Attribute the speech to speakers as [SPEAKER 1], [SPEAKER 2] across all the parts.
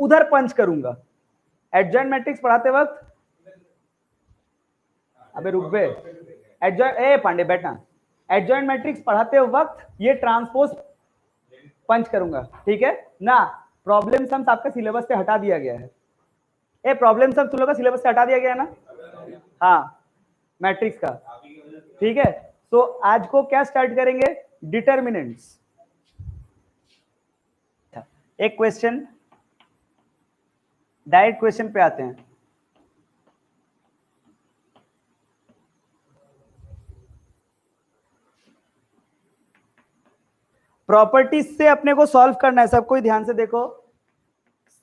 [SPEAKER 1] उधर पंच करूंगा। Adjoint matrix पढ़ाते वक्त, अबे रुक बे, एडजॉइंट, ए पांडे बैठना, एडजॉइंट मैट्रिक्स पढ़ाते वक्त ये ट्रांसपोज पंच करूंगा, ठीक है ना। प्रॉब्लम सम्स आपका सिलेबस से हटा दिया गया है। ए प्रॉब्लम सम्स तुम लोग का सिलेबस से हटा दिया गया है ना, हाँ मैट्रिक्स का, ठीक है। तो आज को क्या स्टार्ट करेंगे, डिटर्मिनेंट्स। एक क्वेश्चन, डायरेक्ट क्वेश्चन पे आते हैं। प्रॉपर्टीज से अपने को सॉल्व करना है, सब कोई ध्यान से देखो।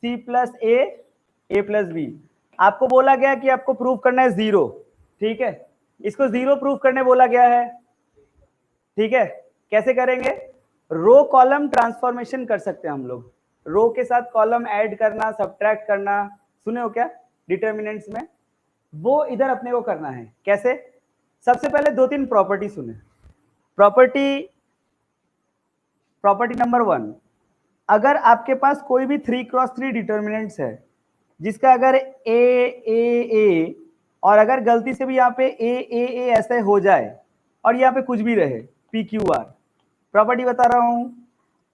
[SPEAKER 1] c प्लस ए प्लस बी, आपको बोला गया कि आपको प्रूव करना है 0, ठीक है। इसको 0 प्रूव करने बोला गया है, ठीक है। कैसे करेंगे, रो कॉलम ट्रांसफॉर्मेशन कर सकते हैं हम लोग, रो के साथ कॉलम ऐड करना, सब्ट्रैक्ट करना, सुने हो क्या डिटर्मिनेंट्स में, वो इधर अपने को करना है। कैसे, सबसे पहले 2-3 प्रॉपर्टी सुने। प्रॉपर्टी नंबर 1, अगर आपके पास कोई भी 3x3 डिटर्मिनेंट्स है जिसका अगर ए और अगर गलती से भी यहाँ पे ए ऐसे हो जाए और यहाँ पे कुछ भी रहे PQR, प्रॉपर्टी बता रहा हूं,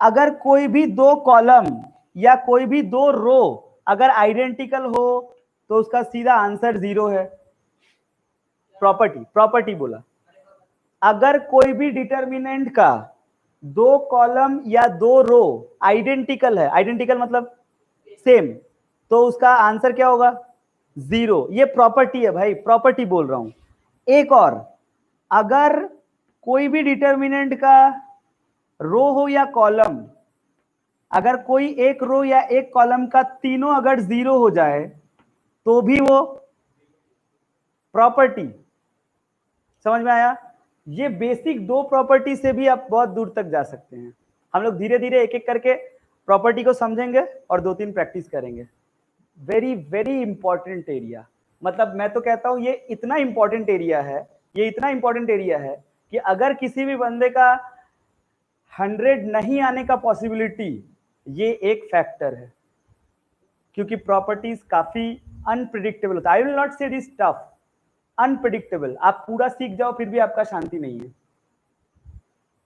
[SPEAKER 1] अगर कोई भी 2 कॉलम या कोई भी 2 रो अगर आइडेंटिकल हो तो उसका सीधा आंसर 0 है। प्रॉपर्टी बोला, अगर कोई भी डिटर्मिनेंट का 2 कॉलम या 2 रो आइडेंटिकल है, आइडेंटिकल मतलब सेम, तो उसका आंसर क्या होगा 0। ये प्रॉपर्टी है भाई, प्रॉपर्टी बोल रहा हूं। एक और, अगर कोई भी डिटर्मिनेंट का रो हो या कॉलम, अगर कोई एक रो या एक कॉलम का तीनों अगर 0 हो जाए तो भी वो प्रॉपर्टी। समझ में आया, ये बेसिक 2 प्रॉपर्टी से भी आप बहुत दूर तक जा सकते हैं। हम लोग धीरे धीरे एक एक करके प्रॉपर्टी को समझेंगे और 2-3 प्रैक्टिस करेंगे। वेरी वेरी इंपॉर्टेंट एरिया, मतलब मैं तो कहता हूं ये इतना इंपॉर्टेंट एरिया है, ये इतना इंपॉर्टेंट एरिया है कि अगर किसी भी बंदे का 100 नहीं आने का पॉसिबिलिटी, ये एक फैक्टर है, क्योंकि प्रॉपर्टीज काफी अनप्रिडिक्टेबल होता है। आई विल नॉट से दिस टफ, अनप्रिडिक्टेबल। आप पूरा सीख जाओ फिर भी आपका शांति नहीं है।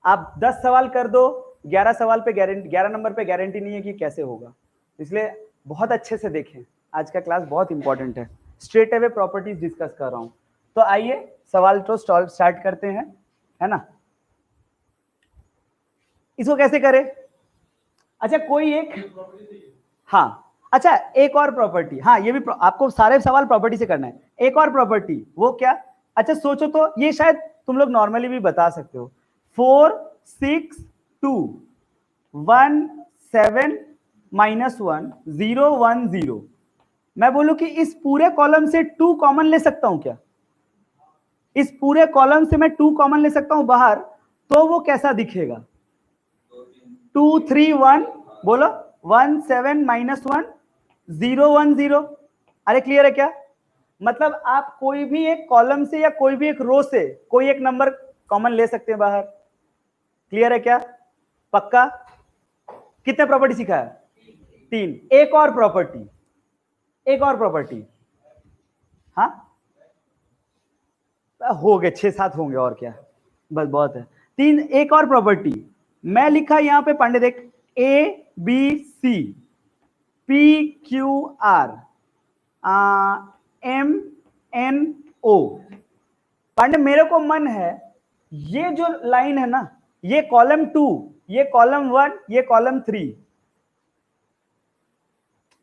[SPEAKER 1] आप 10 सवाल कर दो, 11 सवाल पे गारंटी, 11 नंबर पे गारंटी नहीं है कि कैसे होगा। इसलिए बहुत अच्छे से देखें, आज का क्लास बहुत इंपॉर्टेंट है। स्ट्रेट अवे प्रॉपर्टीज डिस्कस कर रहा हूं, तो आइए सवाल तो स्टार्ट करते हैं, है ना। इसको कैसे करें, अच्छा कोई एक, हाँ अच्छा एक और प्रॉपर्टी, हाँ ये भी आपको सारे सवाल प्रॉपर्टी से करना है। एक और प्रॉपर्टी, वो क्या, अच्छा सोचो तो, ये शायद तुम लोग नॉर्मली भी बता सकते हो। 4 6 2 1 7 -1 0 1 0, मैं बोलूं कि इस पूरे कॉलम से 2 कॉमन ले सकता हूं क्या, इस पूरे कॉलम से मैं 2 कॉमन ले सकता हूं बाहर, तो वो कैसा दिखेगा, 2 3 1, बोलो 1 7 -1 0 1 0। अरे क्लियर है क्या, मतलब आप कोई भी एक कॉलम से या कोई भी एक रो से कोई एक नंबर कॉमन ले सकते हैं बाहर। क्लियर है क्या, पक्का। कितने प्रॉपर्टी सीखा है, 3। एक और प्रॉपर्टी, हाँ हो गए 6-7 होंगे और क्या, बस बहुत है। 3 एक और प्रॉपर्टी मैं लिखा यहां पे, पांडे देख, ABC PQR MNO। पांडे मेरे को मन है ये जो लाइन है ना, ये कॉलम 2, ये कॉलम 1, ये कॉलम 3,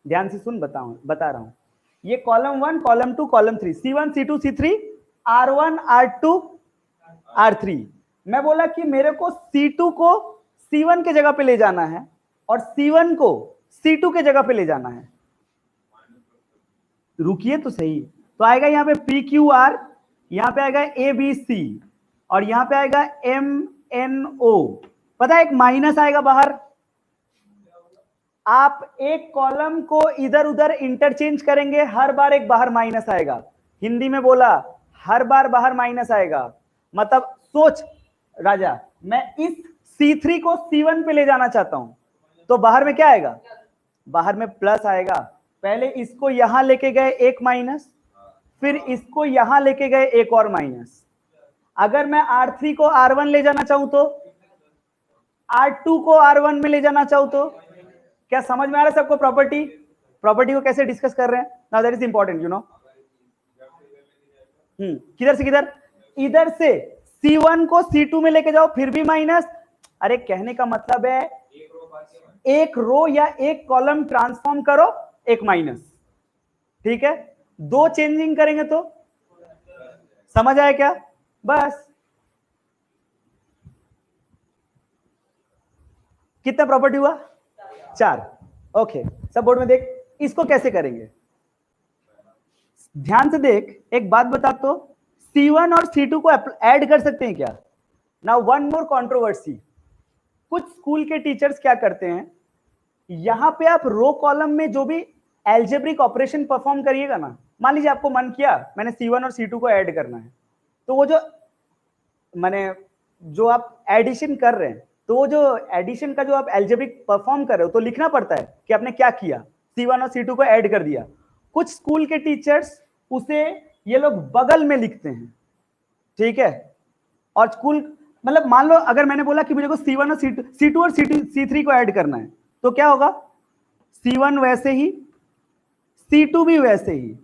[SPEAKER 1] ध्यान से सुन, बता रहा हूं, ये column 1 column 2 column 3, C1 C2 C3 R1 R2 R3। मैं बोला कि मेरे को C2 को C1 के जगह पे ले जाना है और C1 को C2 के जगह पे ले जाना है। रुकिए तो सही, तो आएगा यहाँ पे PQR, यहाँ पे आएगा ABC और यहाँ पे आएगा MNO। पता है एक माइनस आएगा बाहर, आप एक कॉलम को इधर उधर इंटरचेंज करेंगे, हर बार एक बाहर माइनस आएगा। हिंदी में बोला, हर बार बाहर माइनस आएगा। मतलब सोच राजा, मैं इस C3 को C1 पे ले जाना चाहता हूं, तो बाहर में क्या आएगा, बाहर में प्लस आएगा, पहले इसको यहां लेके गए एक माइनस, फिर इसको यहां लेके गए एक और माइनस। अगर मैं R3 को R1 ले जाना चाहूं तो, R2 को R1 में ले जाना चाहूं तो, क्या समझ में आ रहा है सबको? प्रॉपर्टी को कैसे डिस्कस कर रहे हैं? Now that is important, you know. किधर से किधर? इधर से C1 को C2 में लेके जाओ फिर भी माइनस। अरे कहने का मतलब है एक रो या एक कॉलम ट्रांसफॉर्म करो, एक माइनस, ठीक है? दो चेंजिंग करेंगे तो समझ आया क्या? बस। कितना प्रॉपर्टी हुआ? 4। ओके, सब बोर्ड में देख। इसको कैसे करेंगे? ध्यान से देख, एक बात बता तो, C1 और C2 को ऐड कर सकते हैं क्या? Now one more controversy. कुछ स्कूल के टीचर्स क्या करते हैं, यहां पे आप रो कॉलम में जो भी एल्जेब्रिक ऑपरेशन परफॉर्म करिएगा ना, मान लीजिए आपको मन किया मैंने C1 और C2 को ऐड करना है, तो वो जो आप एडिशन कर रहे हैं, तो वो जो एडिशन का जो आप एल्जेब्रिक परफॉर्म कर रहे हो, तो लिखना पड़ता है कि आपने क्या किया, C1 और C2 को ऐड कर दिया। कुछ स्कूल के टीचर्स उसे ये लोग बगल में लिखते हैं, ठीक है? और स्कूल मतलब मान लो अगर मैंने बोला कि मुझे को C1 और C2 और C3 को ऐड करना है, तो क्या होगा? C1 वैसे ही, C2 भी वैसे ही।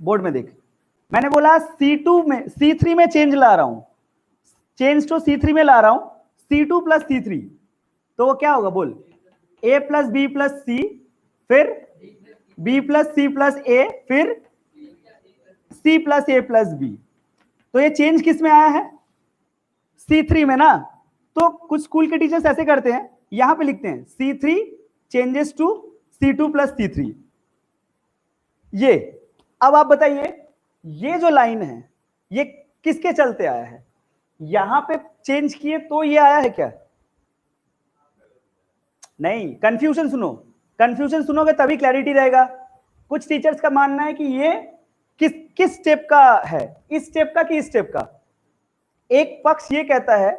[SPEAKER 1] बोर्ड में देख, मैंने बोला C2 में C3 में चेंज ला रहा हूं, चेंज तो C3 में ला रहा हूं, C2 प्लस C3, तो वो क्या होगा बोल? A plus B plus C, फिर B plus C plus A, फिर C plus A plus B। तो ये चेंज किस में आया है? C3 में ना। तो कुछ स्कूल के टीचर्स ऐसे करते हैं, यहां पे लिखते हैं C3 changes to C2 plus C3। ये अब आप बताइए, ये जो लाइन है ये किसके चलते आया है? यहां पे चेंज किए तो ये आया है क्या? नहीं, कंफ्यूजन सुनो, कंफ्यूजन सुनोगे तभी क्लैरिटी रहेगा। कुछ टीचर्स का मानना है कि ये किस स्टेप का है, इस स्टेप का कि इस स्टेप का। एक पक्ष ये कहता है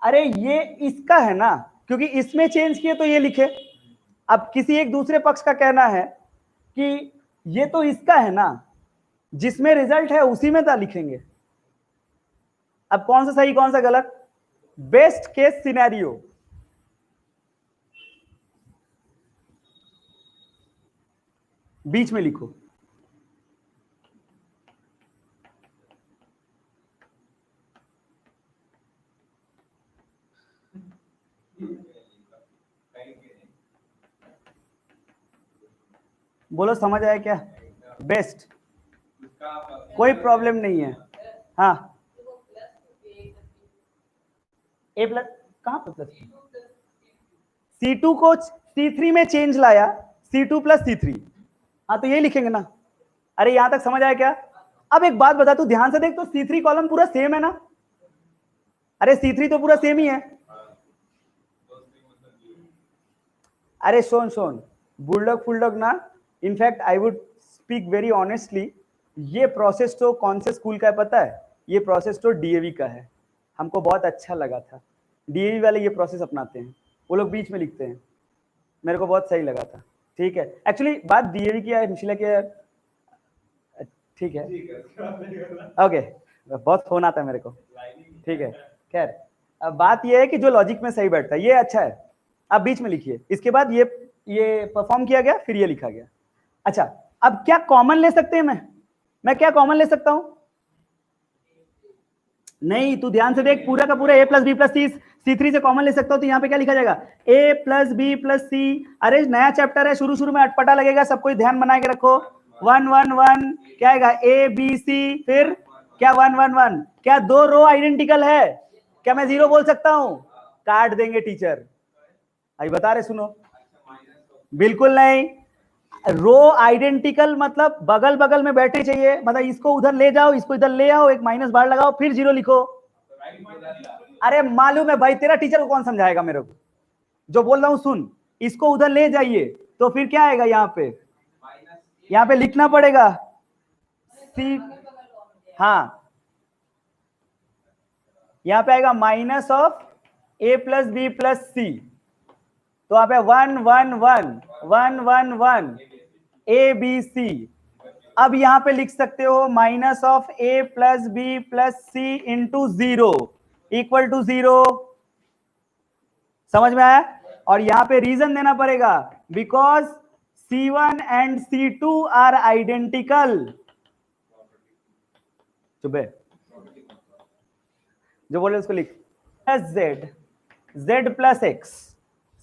[SPEAKER 1] अरे ये इसका है ना, क्योंकि इसमें चेंज किए तो ये लिखे। अब किसी एक दूसरे पक्ष का कहना है कि ये तो इसका है ना, जिसमें रिजल्ट है उसी में तो लिखेंगे। अब कौन सा सही कौन सा गलत? बेस्ट केस सिनेरियो, बीच में लिखो। बोलो समझ आया क्या? बेस्ट, कोई प्रॉब्लम नहीं है। हाँ, A प्लस कहां पर प्लस? C2 को C3 में चेंज लाया, C2 प्लस C3। हाँ तो यही लिखेंगे ना। अरे यहां तक समझ आया क्या? अब एक बात बता, तू ध्यान से देख, तो C3 कॉलम पूरा सेम है ना? अरे C3 तो पूरा सेम ही है। अरे सोन बुलडॉग फुलडॉग ना, in fact I would speak very honestly, ये प्रोसेस तो कौन से स्कूल का है पता है? ये प्रोसेस तो DAV का है। हमको बहुत अच्छा लगा था, DAV वाले ये प्रोसेस अपनाते हैं, वो लोग बीच में लिखते हैं, मेरे को बहुत सही लगा था। ठीक है, एक्चुअली बात DAV की है, मिशिला की है, ठीक है ओके, बहुत फोन आता है मेरे को, ठीक है। खैर, अब बात ये है कि जो लॉजिक में सही बैठता है ये अच्छा है। अब बीच में लिखिए, इसके बाद ये परफॉर्म किया गया, फिर ये लिखा गया। अच्छा, अब क्या कॉमन ले सकते हैं? मैं क्या कॉमन ले सकता हूं? नहीं, तू ध्यान से देख, पूरा का पूरा A plus B plus C3 से कॉमन ले सकता हूं, तो यहाँ पे क्या लिखा जाएगा? A plus B plus C। अरे नया चैप्टर है, शुरू में अटपटा लगेगा, सब कोई ध्यान बना के रखो। 1 1 1 क्या आएगा? A B C, फिर क्या 1 1 1? क्या दो रो आइडेंटिकल है? क्या मैं 0 बोल सकता हूं? काट देंगे टीचर। अभी बता रहे, सुनो। बिल्कुल नहीं, रो आइडेंटिकल मतलब बगल बगल में बैठे चाहिए, मतलब इसको उधर ले जाओ, इसको इधर ले आओ, एक माइनस बाहर लगाओ, फिर 0 लिखो। अरे मालूम है भाई, तेरा टीचर को कौन समझाएगा मेरे को? जो बोल रहा हूं सुन, इसको उधर ले जाइए, तो फिर क्या आएगा? यहाँ पे लिखना पड़ेगा C, हाँ, यहाँ पे आएगा minus of A plus B plus C। तो आप है 1 1 1 1 1 1 ए बी सी। अब यहां पे लिख सकते हो minus of A plus B plus C into 0 equal to 0। समझ में आया? और यहां पे रीजन देना पड़ेगा because C1 and C2 are identical. चुप है, जो बोले उसको लिख। Plus Z, Z plus X,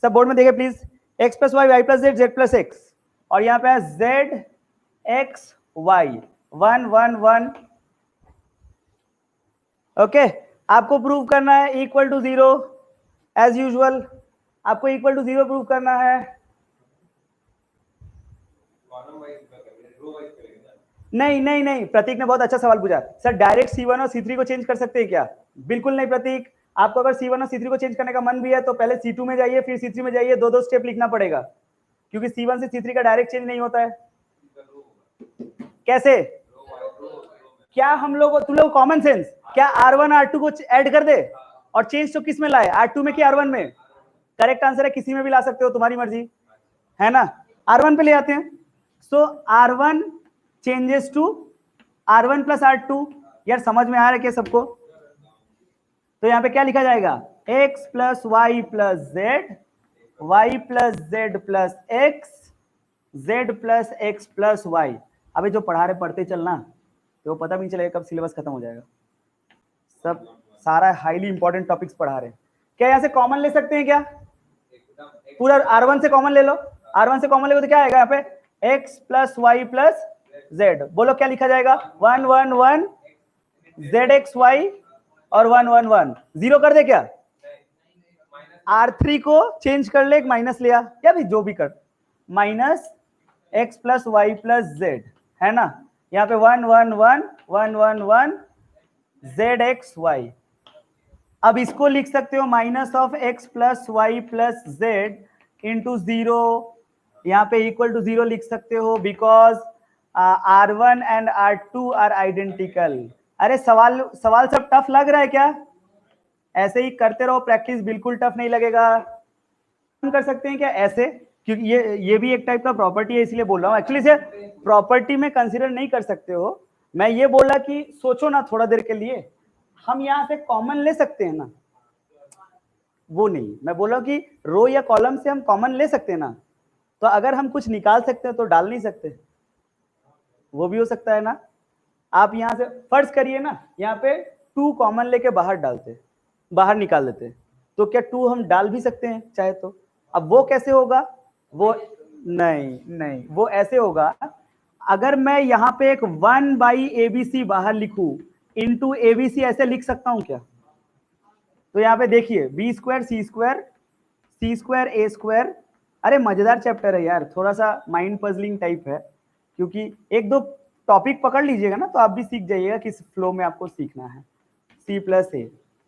[SPEAKER 1] सब बोर्ड में देखिए please. X plus Y, Y plus Z, Z plus X, और यहां पे है जेड एक्स वाई 1 1 1। ओके, आपको प्रूव करना है इक्वल टू 0 एज यूजुअल। आपको इक्वल टू 0 प्रूव करना है। नहीं नहीं नहीं, प्रतीक ने बहुत अच्छा सवाल पूछा। सर डायरेक्ट C1 और C3 को चेंज कर सकते हैं क्या? बिल्कुल नहीं प्रतीक। आपको अगर C1 और C3 को चेंज करने का मन भी है तो पहले C2 में जाइए फिर C3 में जाइए, दो स्टेप लिखना पड़ेगा, क्योंकि C1 से C3 का डायरेक्ट चेंज नहीं होता है। कैसे? क्या हम लोग, तुम लोग कॉमन सेंस, क्या R1 R2 को ऐड कर दे और चेंज तो किस में लाए, R2 में कि R1 में? करेक्ट आंसर है किसी में भी ला सकते हो, तुम्हारी मर्जी है ना। R1 पे ले आते हैं। So R1 changes to R1 plus R2। यार समझ में आ रहा है क्या सबको? तो यहां पे क्या लिखा जाएगा? x plus Y plus Z, Y plus Z plus X, Z plus X plus Y. अभी जो पढ़ा रहे पढ़ते चलना, तो पता भी नहीं चलेगा कब सिलेबस खत्म हो जाएगा। सब सारा हाईली इंपॉर्टेंट टॉपिक्स पढ़ा रहे हैं। क्या यहां से कॉमन ले सकते हैं क्या? पूरा R1 से कॉमन ले लो। R1 से कॉमन ले तो क्या आएगा यहाँ पे? x plus Y plus Z. बोलो क्या लिखा जाएगा? 1 1 1 जेड एक्स वाई और 1 1 1। 0 कर दे क्या? R3 को चेंज कर ले, एक माइनस लिया या भी जो भी कर, minus x plus Y plus Z, है ना। यहाँ पे 1 1 1 1 1 1 जेड एक्स वाई। अब इसको लिख सकते हो minus of x plus Y plus Z into 0। यहाँ पे इक्वल टू 0 लिख सकते हो because R1 and R2 are identical. अरे सवाल सब टफ लग रहा है क्या? ऐसे ही करते रहो प्रैक्टिस, बिल्कुल टफ नहीं लगेगा। हम कर सकते हैं क्या ऐसे, क्योंकि ये भी एक टाइप का प्रॉपर्टी है इसलिए बोल रहा हूँ। एक्चुअली से प्रॉपर्टी में कंसीडर नहीं कर सकते हो। मैं ये बोला कि सोचो ना थोड़ा देर के लिए, हम यहाँ से कॉमन ले सकते हैं ना, वो नहीं, मैं बोला कि रो या कॉलम से हम कॉमन ले सकते हैं ना। तो अगर हम कुछ निकाल सकते हैं तो डाल नहीं सकते, वो भी हो सकता है ना। आप यहां से फर्ज करिए ना, यहाँ पे 2 कॉमन लेके बाहर डालते, बाहर निकाल देते, तो क्या 2 हम डाल भी सकते हैं चाहे तो। अब वो कैसे होगा? वो नहीं नहीं, वो ऐसे होगा, अगर मैं यहाँ पे एक 1 बाई ABC बाहर लिखूं इंटू ABC, ऐसे लिख सकता हूं क्या? तो यहाँ पे देखिए B square C square C square A square. अरे मजेदार चैप्टर है यार, थोड़ा सा माइंड पजलिंग टाइप है, क्योंकि एक दो टॉपिक पकड़ लीजिएगा ना तो आप भी सीख जाइएगा किस फ्लो में आपको सीखना है। C प्लस A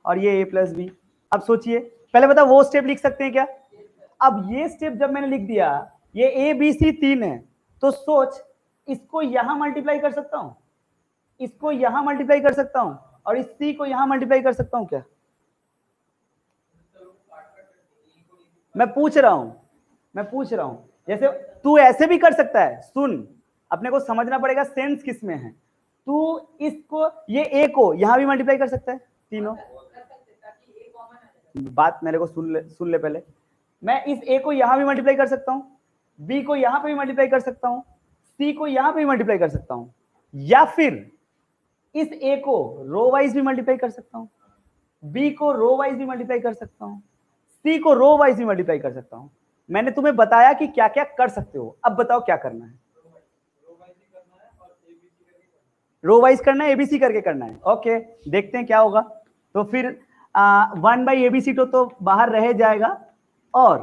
[SPEAKER 1] और ये A प्लस B। अब सोचिए, पहले बता वो स्टेप लिख सकते हैं क्या? अब ये स्टेप जब मैंने लिख दिया, ये A B C 3 है, तो सोच इसको यहां मल्टीप्लाई कर सकता हूं, इसको यहां मल्टीप्लाई कर सकता हूं, और इस C को यहां मल्टीप्लाई कर सकता हूं क्या? मैं पूछ रहा हूं, जैसे तू ऐसे भी कर सकता है। सुन, अपने को समझना पड़ेगा सेंस किस में है। तू इसको, ये ए को यहां भी मल्टीप्लाई कर सकता है, तीनों। बात मेरे को सुन ले पहले। मैं इस ए को यहां भी मल्टीप्लाई कर सकता हूं, बी को यहां पे भी मल्टीप्लाई कर सकता हूं, सी को यहां पे भी मल्टीप्लाई कर सकता हूं, या फिर इस ए को रो वाइज भी मल्टीप्लाई कर सकता हूं, बी को रो वाइज भी मल्टीप्लाई कर सकता हूं, सी को रो वाइज भी मल्टीप्लाई कर सकता हूं। मैंने तुम्हें बताया कि क्या क्या कर सकते हो, अब बताओ क्या करना है। रो वाइज करना है, एबीसी करके करना है। ओके, देखते हैं क्या होगा। तो फिर 1 बाई एबीसी तो बाहर रह जाएगा, और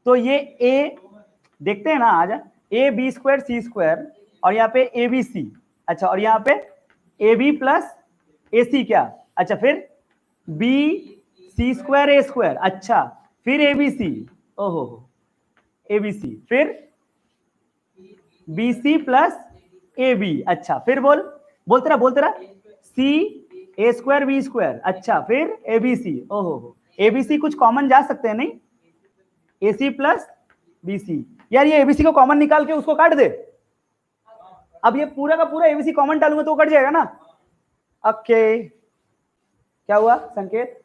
[SPEAKER 1] तो ये ए देखते हैं ना, आ जा, A B square C square, और यहाँ पे ए बी सी। अच्छा, और यहाँ पे ए बी प्लस ए सी क्या? अच्छा, फिर बी सी स्क्वायर ए स्क्वायर। अच्छा, फिर ए बी सी, ओहो ए बी सी, फिर B C plus A B. अच्छा, फिर बोलते रहा C A square B square. अच्छा, फिर ए बी सी, ओहो ए बी सी कुछ कॉमन जा सकते हैं नहीं? AC plus BC। यार ये ABC को कॉमन निकाल के उसको काट दे। अब ये पूरा का पूरा ABC कॉमन डालूंगा तो वो कट जाएगा ना। ओके क्या हुआ संकेत?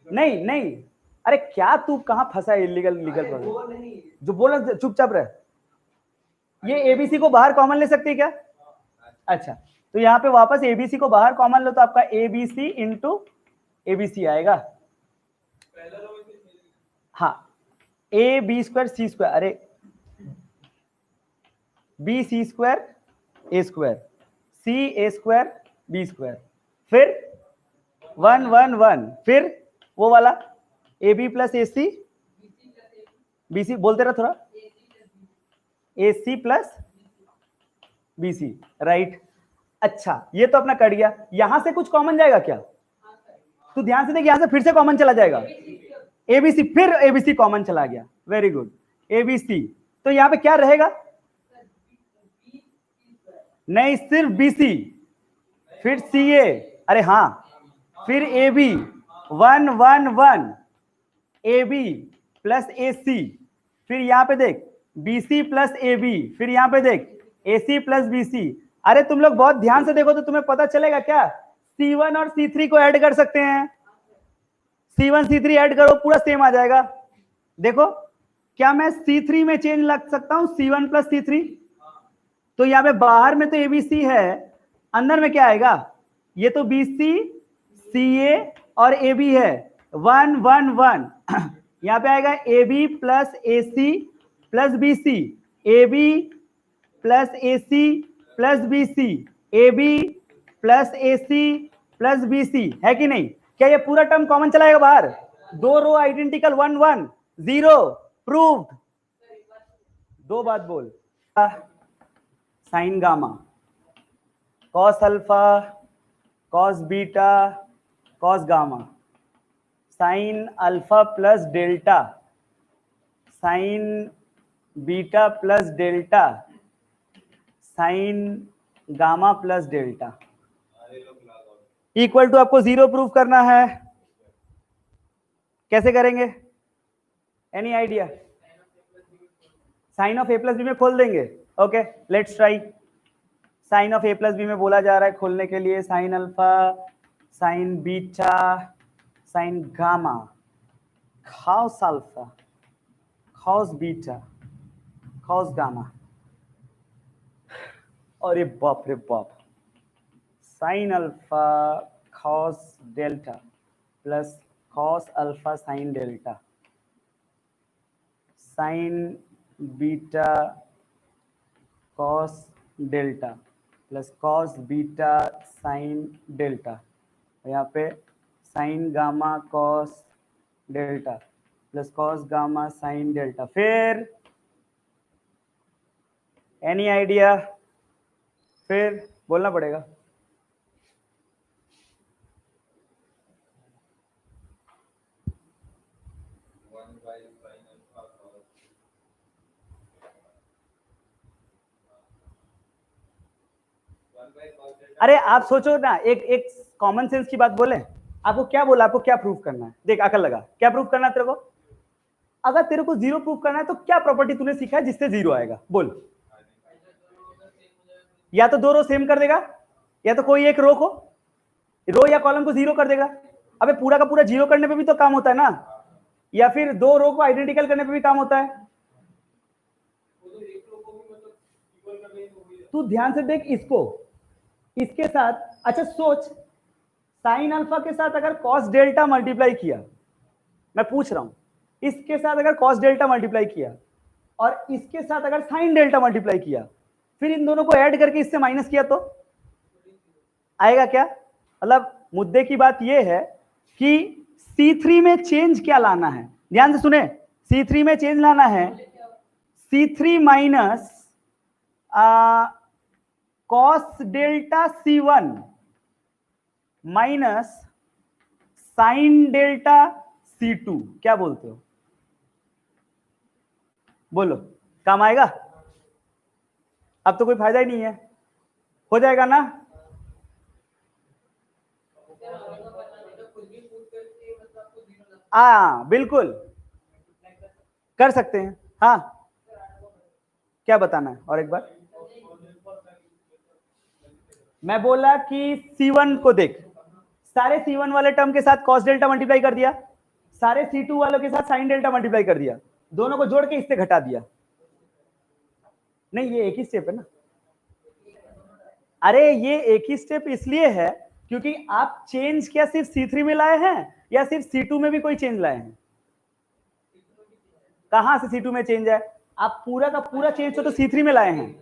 [SPEAKER 1] नहीं नहीं, अरे क्या तू कहाँ फंसा है इलीगल लीगल प्रॉब्लम? जो बोला चुपचाप रहे। ये ABC को बाहर कॉमन ले सकती है क्या? अच्छा तो यहाँ पे वापस ABC को बाहर कॉमन लो तो आपका ABC इंटू ABC आएगा। हाँ AB स्क्वायर C स्क्वायर, अरे BC square A square CA square B square, फिर 1 1 1, फिर वो वाला AB प्लस AC BC, बोलते रहा थोड़ा, AC प्लस BC, राइट। अच्छा ये तो अपना कट गया। यहां से कुछ कॉमन जाएगा क्या? तो ध्यान से देख, यहां से फिर से कॉमन चला जाएगा ABC, फिर ABC कॉमन चला गया, वेरी गुड ABC। तो यहां पे क्या रहेगा? नहीं सिर्फ BC, फिर CA, अरे हाँ, फिर AB 1 1 1 AB प्लस AC, फिर यहां पे देख BC प्लस AB, फिर यहां पे देख AC प्लस BC। अरे तुम लोग बहुत ध्यान से देखो तो तुम्हें पता चलेगा क्या, C1 और C3 को ऐड कर सकते हैं। C1 C3 ऐड करो पूरा सेम आ जाएगा। देखो क्या मैं C3 में चेंज लग सकता हूं C1 प्लस C3? तो यहां पे बाहर में तो ABC है, अंदर में क्या आएगा? ये तो BC CA और AB है, 1 1 1 यहां पे आएगा AB plus AC plus BC, AB plus AC plus BC, AB plus AC plus BC, है कि नहीं? क्या ये पूरा टर्म कॉमन चलाएगा बाहर? दो रो आइडेंटिकल 1 1 0, प्रूव्ड। दो बात बोल, sine gamma cos alpha cos beta cos gamma, sine alpha plus delta sine beta plus delta sine gamma plus delta equal to आपको 0 प्रूफ करना है। कैसे करेंगे? Any idea? Sine of A plus B में खोल देंगे। Okay let's try. Sine of A plus B में बोला जा रहा है खोलने के लिए sine alpha sine beta sine gamma cos alpha cos beta cos gamma, अरे बाप रे बाप, sine alpha cos delta plus cos alpha sine delta sine beta cos delta plus cos beta sine delta, यहाँ पे sign gamma cos delta plus cos gamma sine delta, फिर any idea? फिर बोलना पड़ेगा। अरे आप सोचो ना, एक एक कॉमन सेंस की बात बोले। आपको क्या बोला, आपको क्या प्रूफ करना है? देख अकल लगा, क्या प्रूफ करना है तेरे को? अगर तेरे को 0 प्रूफ करना है तो क्या प्रॉपर्टी तूने सीखा है जिससे 0 आएगा? बोल। या तो दो रो सेम कर देगा, या तो कोई एक रो को, रो या कॉलम को 0 कर देगा। अबे पूरा का पूरा 0 करने पे भी तो काम होता है ना, या फिर दो रो को आइडेंटिकल करने पे भी काम होता है। तू ध्यान से देख इसको, इसके साथ, अच्छा सोच, साइन अल्फा के साथ अगर कॉस डेल्टा मल्टीप्लाई किया, मैं पूछ रहा हूं, इसके साथ अगर कॉस डेल्टा मल्टीप्लाई किया और इसके साथ अगर साइन डेल्टा मल्टीप्लाई किया, फिर इन दोनों को ऐड करके इससे माइनस किया तो आएगा क्या? मतलब मुद्दे की बात यह है कि C3 में चेंज क्या लाना है, ध्यान से सुने। C3 में चेंज लाना है C3 minus cos delta C1 minus sine delta C2। क्या बोलते हो? बोलो, काम आएगा? अब तो कोई फायदा ही नहीं है, हो जाएगा ना? बिल्कुल कर सकते हैं। हाँ, क्या बताना है और एक बार? मैं बोला कि C1 को देख, सारे C1 वाले टर्म के साथ cos डेल्टा मल्टीप्लाई कर दिया, सारे C2 वालों के साथ sin डेल्टा मल्टीप्लाई कर दिया, दोनों को जोड़ के इससे घटा दिया। नहीं, ये एक ही स्टेप है ना। अरे ये एक ही स्टेप इसलिए है क्योंकि आप चेंज क्या सिर्फ C3 में लाए हैं या सिर्फ C2 में भी कोई चेंज लाए हैं? कहां से C2 में चेंज है? आप पूरा का पूरा चेंज तो C3 में लाए हैं।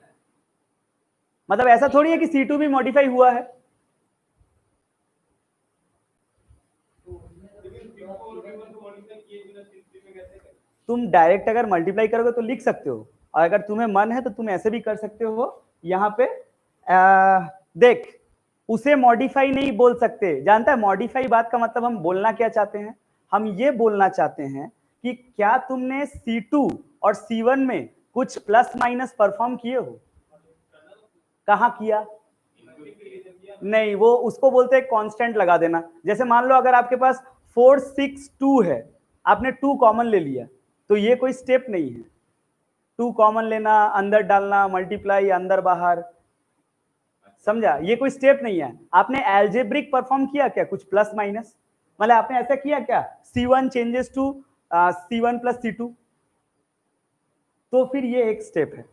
[SPEAKER 1] मतलब ऐसा थोड़ी है कि C2 भी मॉडिफाई हुआ है। तुम डायरेक्ट अगर मल्टीप्लाई करोगे तो लिख सकते हो, और अगर तुम्हें मन है तो तुम ऐसे भी कर सकते हो। यहाँ पे देख, उसे मॉडिफाई नहीं बोल सकते। जानता है मॉडिफाई बात का मतलब हम बोलना क्या चाहते हैं? हम ये बोलना चाहते हैं कि क्या तुमने C2 और C1 में कुछ प्लस माइनस परफॉर्म किए हो? कहाँ किया? नहीं, वो उसको बोलते हैं कांस्टेंट लगा देना। जैसे मान लो अगर आपके पास 4 6 2 है, आपने 2 कॉमन ले लिया, तो ये कोई स्टेप नहीं है। 2 कॉमन लेना, अंदर डालना, मल्टीप्लाई, अंदर बाहर, समझा? ये कोई स्टेप नहीं है। आपने एल्जेब्रिक परफॉर्म किया क्या कुछ प्लस माइनस? मतलब आपने ऐसा किया क्या C1 changes to C1 plus C2? तो फिर ये एक स्टेप है।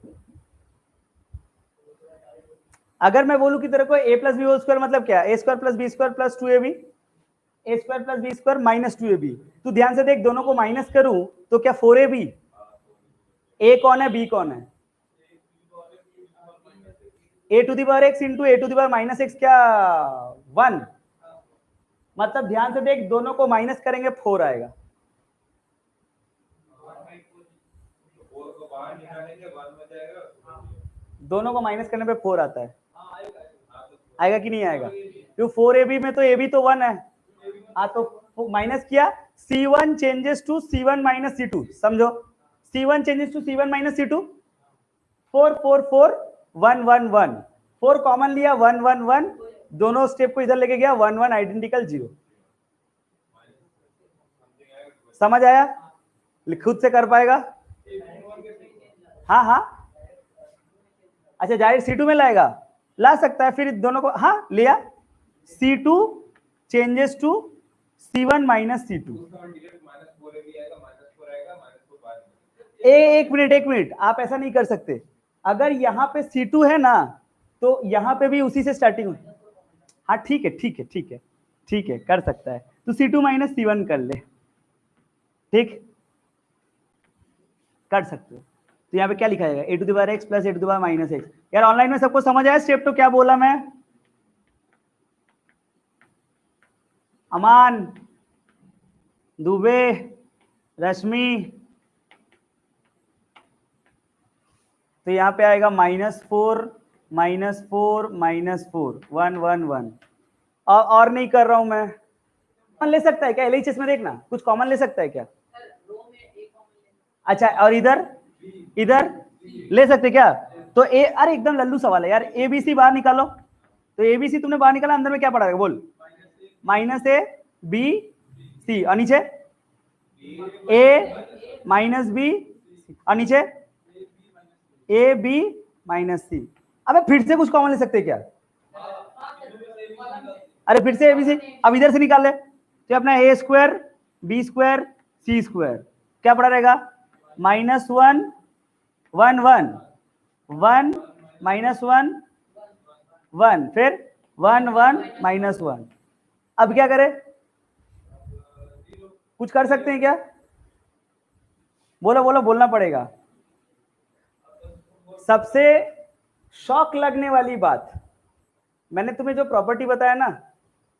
[SPEAKER 1] अगर मैं बोलूं कि तेरे को a plus B whole square मतलब क्या? a square plus B square plus 2ab, a square plus B square minus 2ab। तू ध्यान से देख, दोनों को माइनस करूं तो क्या 4ab? a कौन है, b कौन है? a to the power x into a to the power minus x, क्या 1? मतलब ध्यान से देख, दोनों को माइनस करेंगे 4 आएगा। दोनों को माइनस करने पे 4 आता है। आएगा कि नहीं आएगा? क्यों 4ab में तो a भी तो 1 है। तो माइनस किया, C1 changes to C1 minus C2, समझो? C1 changes to C1 minus C2, 4 4 4 1 1 1, 4 common लिया, 1 1 1, दोनों स्टेप को इधर लेके गया, 1 1 आइडेंटिकल 0। समझ आया? खुद से कर पाएगा? हाँ हाँ, अच्छा जाहिर C2 में लाएगा, ला सकता है। फिर दोनों को हाँ लिया, C2 changes to C1 minus C2। एक मिनट, आप ऐसा नहीं कर सकते। अगर यहाँ पे C2 है ना, तो यहाँ पे भी उसी से स्टार्टिंग। हाँ ठीक है, कर सकता है। तो C2 माइनस C1 कर ले, ठीक, कर सकते हो। तो यहाँ पे क्या लिखा जाएगा? a to the power x plus a to the power minus x। यार ऑनलाइन में सबको समझ आया स्टेप? तो क्या बोला मैं? अमान, दुबे, रश्मि, तो यहाँ पे आएगा -4 -4 -4 1 1 1। और नहीं कर रहा हूं मैं। कॉमन ले सकता है क्या? LHS में देखना, कुछ कॉमन ले सकता है क्या? अच्छा, और इधर ले सकते क्या? तो अरे एकदम लल्लू सवाल है यार। ABC बाहर निकालो, तो ABC तुमने बाहर निकाला, अंदर में क्या पड़ा है बोल? -a b c, और नीचे a माइनस b, और नीचे a b माइनस c। अबे फिर से कुछ कॉमन ले सकते हैं क्या? अरे फिर से ABC, अब इधर से निकाल ले, तो अपना a square b square c square क्या पड़ा रहेगा? -1 1 1 1 -1 1, फिर 1 1 -1। अब क्या करें? कुछ कर सकते हैं क्या? बोलो बोलना पड़ेगा। सबसे शॉक लगने वाली बात, मैंने तुम्हें जो प्रॉपर्टी बताया ना,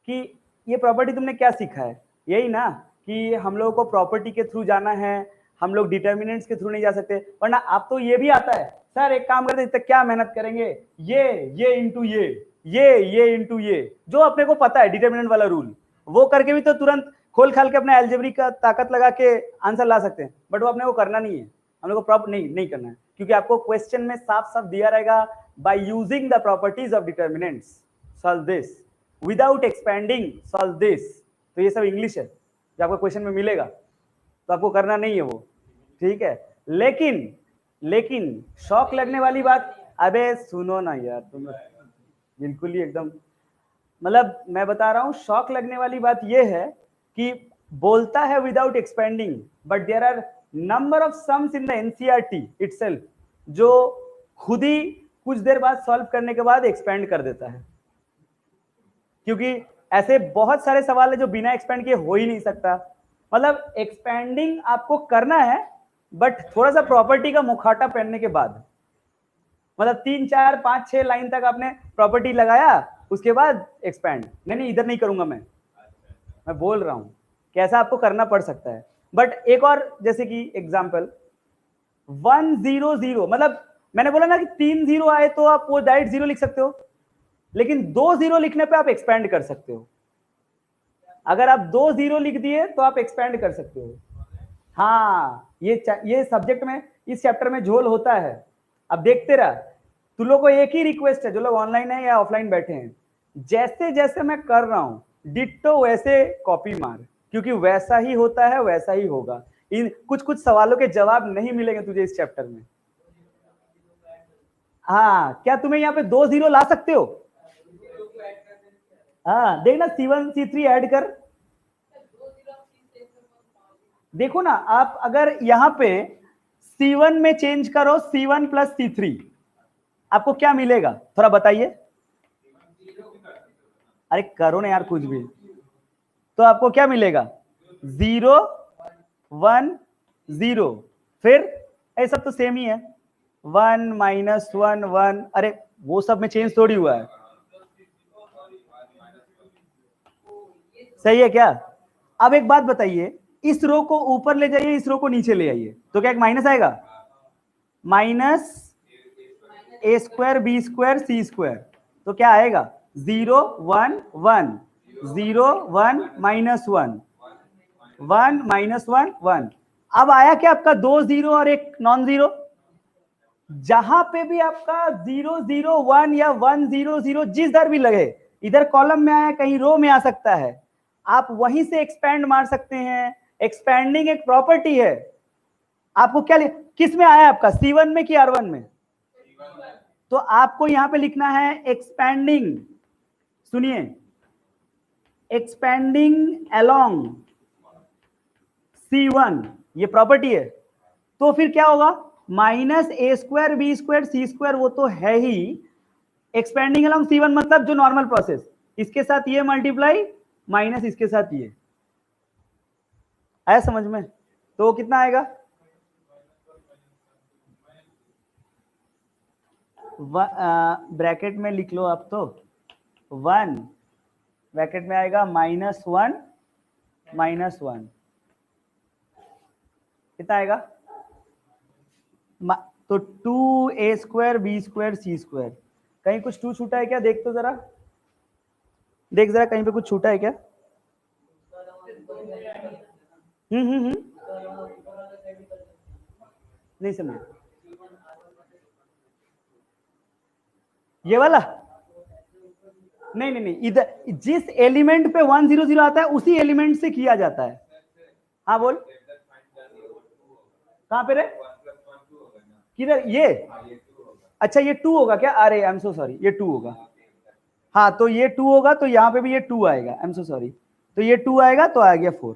[SPEAKER 1] कि ये प्रॉपर्टी तुमने क्या सीखा है? यही ना कि हम लोगों को प्रॉपर्टी के थ्रू जाना है, हम लोग डिटर्मिनेंट्स के थ्रू नहीं जा सकते। वरना आप तो ये भी आता है, सर एक काम करते हैं, क्या मेहनत करेंगे, ये इंटू ये इंटू ये, जो अपने को पता है डिटर्मिनेंट वाला रूल, वो करके भी तो तुरंत खोल खाल के अपना एल्जेब्रिक का ताकत लगा के आंसर ला सकते हैं। बट वो अपने को करना नहीं है, हम लोग को प्रॉपर नहीं करना है, क्योंकि आपको क्वेश्चन में साफ साफ दिया रहेगा, by using the properties of determinants solve this, without expanding solve this. तो ये सब इंग्लिश है जो आपको क्वेश्चन में मिलेगा, तो आपको करना नहीं है वो, ठीक है, लेकिन शॉक लगने वाली बात, अबे सुनो ना यार, तुम बिल्कुल ही एकदम, मतलब मैं बता रहा हूं, शॉक लगने वाली बात यह है कि बोलता है without expanding, but there are number of sums in the NCERT itself जो खुद ही कुछ देर बाद सॉल्व करने के बाद एक्सपेंड कर देता है, क्योंकि ऐसे बहुत सारे सवाल है जो बिना एक्सपेंड किए हो ही नहीं सकता। मतलब एक्सपेंडिंग आपको करना है, बट थोड़ा सा प्रॉपर्टी का मुखौटा पहनने के बाद, मतलब 3 4 5 6 लाइन तक आपने प्रॉपर्टी लगाया, उसके बाद एक्सपेंड। नहीं इधर नहीं करूंगा मैं बोल रहा हूं कैसा आपको करना पड़ सकता है। बट एक और, जैसे कि एग्जांपल 1 0 0, मतलब मैंने बोला ना कि 3 0 आए तो आप वो डायरेक्ट 0 लिख सकते हो, लेकिन 2 0 लिखने पे आप एक्सपेंड कर सकते हो। अगर आप 2 0 लिख दिए तो आप एक्सपेंड कर सकते हो। हाँ, ये सब्जेक्ट में, इस चैप्टर में झोल होता है। अब देखते रहा, तुम लोग को एक ही रिक्वेस्ट है, जो लोग ऑनलाइन है या ऑफलाइन बैठे हैं, जैसे जैसे मैं कर रहा हूं डिट्टो वैसे कॉपी मार, क्योंकि वैसा ही होता है, वैसा ही होगा। इन कुछ सवालों के जवाब नहीं मिलेंगे तुझे इस चैप्टर में। हाँ, क्या तुम्हें यहाँ पे 2 0 ला सकते हो? हाँ, देखना C1 C3 ऐड कर, देखो ना आप, अगर यहाँ पे C1 में चेंज करो C1 प्लस C3, आपको क्या मिलेगा थोड़ा बताइए। अरे करो ना यार कुछ भी, तो आपको क्या मिलेगा? 0 1 0, फिर ये सब तो सेम ही है, 1 -1 1, अरे वो सब में चेंज थोड़ी हुआ है। सही है क्या? अब एक बात बताइए, इस रो को ऊपर ले जाइए, इस रो को नीचे ले आइए, तो क्या एक माइनस आएगा? Minus a square b square c square, तो क्या आएगा? 0 1 1 0 1 -1 1 -1 1। अब आया क्या आपका 2 0 और एक नॉन जीरो? जहां पे भी आपका 0 0 1 या 1 0 0 जिस दर भी लगे, इधर कॉलम में आया, कहीं रो में आ सकता है, आप वहीं से एक्सपेंड मार सकते हैं। एक्सपेंडिंग एक प्रॉपर्टी है। आपको क्या किस में आया आपका, C1 में कि R1 में? तो आपको यहां पे लिखना है एक्सपेंडिंग, सुनिए, एक्सपेंडिंग अलोंग C1, ये प्रॉपर्टी है। तो फिर क्या होगा? -a square b square c square, वो तो है ही। एक्सपेंडिंग अलोंग C1 मतलब जो नॉर्मल प्रोसेस, इसके साथ ये मल्टीप्लाई माइनस इसके साथ ये, आया समझ में? तो कितना आएगा? ब्रैकेट में लिख लो आप, तो 1 ब्रैकेट में आएगा -1 -1, कितना आएगा? तो 2a square b square c square, कहीं कुछ 2 छूटा है क्या? देख तो जरा, देख जरा कहीं पे कुछ छूटा है क्या? नहीं समझ, ये वाला नहीं, इधर जिस एलिमेंट पे 1 0 0 आता है उसी एलिमेंट से किया जाता है। हाँ बोल, कहां पे रे? किधर ये? अच्छा ये 2 होगा क्या? अरे आई एम सो सॉरी, ये 2 होगा। हाँ तो ये 2 होगा, तो यहाँ पे भी ये 2 आएगा, आई एम सो सॉरी, तो ये 2 आएगा, तो आ गया 4।